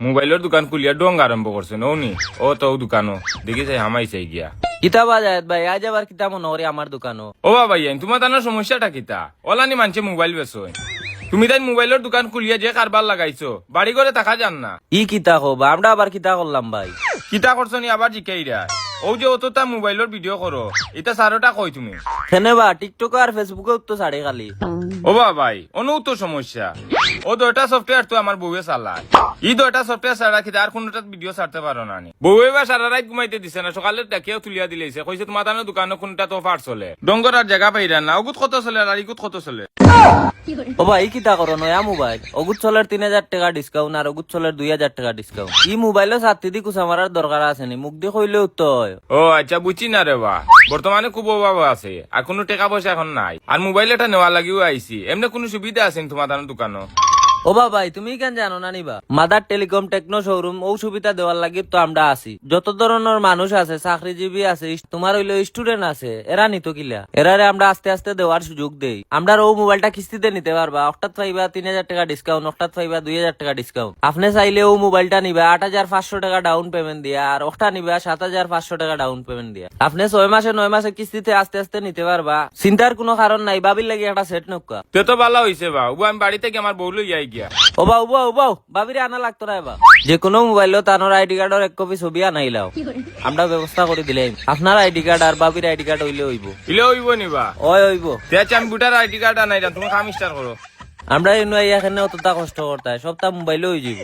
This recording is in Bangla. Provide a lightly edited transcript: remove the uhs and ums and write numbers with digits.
মোবাইলের দোকান খুলিয়া ডং আরম্ভ করছে নৌনি ও তো দোকানও দেখি চাই হামাইছে গিয়া। কিতা বাজায়ত ভাই আজ আবার কিতা মনে করি আমার দোকানও। ও বাবা তোমার তানোর সমস্যাটা কিতা ওলানি মানছে মোবাইল বেচো তুমি তাই মোবাইলের দোকান খুলিয়া যে কারবার লাগাইছো বাড়ি করে থাকা যান না। ই কিতা হবা আমরা আবার কিতা করলাম ভাই? কিতা করছো নি আবার জিকাইরা ও যে অতটা মোবাইলের ভিডিও করো এটা সারোটা কই তুমি কেনে বা টিকটক আর ফেসবুকে তো ছাড়ে খালি। ও বাবা ভাই অনু তো সমস্যা ও দুইটা সফটওয়্যার তো আমার বউয়ে চালায় ই দুইটা সফটওয়্যার ছাড়া কি আর কোনটা ভিডিও ছাড়তে পারো না নি বউয়ে বা সারা রাত ঘুমাইতে দিছে না সকালে ডাকিয়াও তুলিয়া দিলেছে কইছে তোমার তানো দোকানে কোনটা তো ফার চলে ডঙ্গর আর জায়গা পাইরা না ওগুত কত চলে আর ইগুত কত চলে। ও ভাই কিতা করো নয়া মোবাইল অগুত চলের 3000 টাকা ডিসকাউন্ট আর অগুত চলের 2000 টাকা ডিসকাউন্ট। ই মোবাইলও সাথে দি কুচা মারার দরকার আছে নি মুখ দিয়ে কইলেও তো হয়। ও আচ্ছা বুঝছি না রে বা বর্তমানে খুব অভাব আছে আর কোনো টাকা পয়সা এখন নাই আর মোবাইল এটা নেওয়া লাগিও আইছি এমনি কোনো সুবিধা আছে তোমার তানো দোকানো? ও ভাই তুমি কেন জানো না নিবা মাদার টেলিকম টেকনো শোরুম ও সুবিধা দেওয়ার লাগি তো আমরা আছি। যত ধরনের মানুষ আছে চাকরিজীবী আছে তোমার হইলো স্টুডেন্ট আছে এরা নিত কিলা এরারে আমরা আস্তে আস্তে দেওয়ার সুযোগ দেই। আমরা ও মোবাইলটা কিস্তিতে নিতে পারবা অর্থাৎ পাইবা 3000 টাকা ডিসকাউন্ট অর্থাৎ পাইবা 2000 টাকা ডিসকাউন্ট। আপনি চাইলে ও মোবাইলটা নিবা 8500 টাকা ডাউন পেমেন্ট দিয়া আর ওটা নিবা 7500 টাকা ডাউন পেমেন্ট দিয়া। আপনি 6 মাসে 9 মাসে কিস্তিতে আস্তে আস্তে নিতে পারবা চিন্তার কোনো কারণ নাই বাবির লাগি একটা সেট নকা। তে তো ভালো হইছে বা ও আমি বাড়ি থেকে আমার বউ লই যাই গিয়া। ও বাবিরে আনা লাগতো না এবার যে কোনো মোবাইলও তানোর আইডি কার্ডের এক কপি ছবি আনাইলাও আমরা ব্যবস্থা করে দিলাম। আপনার আইডি কার্ড আর বাবির আইডি কার্ড হইলে হইব ইলে হইব নিবা হইব। দেখছি আমি বুটার আইডি কার্ড আনাই তুমি কাম স্টার্ট করো। আমরা এখানে অতটা কষ্ট করতে হয় সপ্তাহ মোবাইলে হয়ে যাব।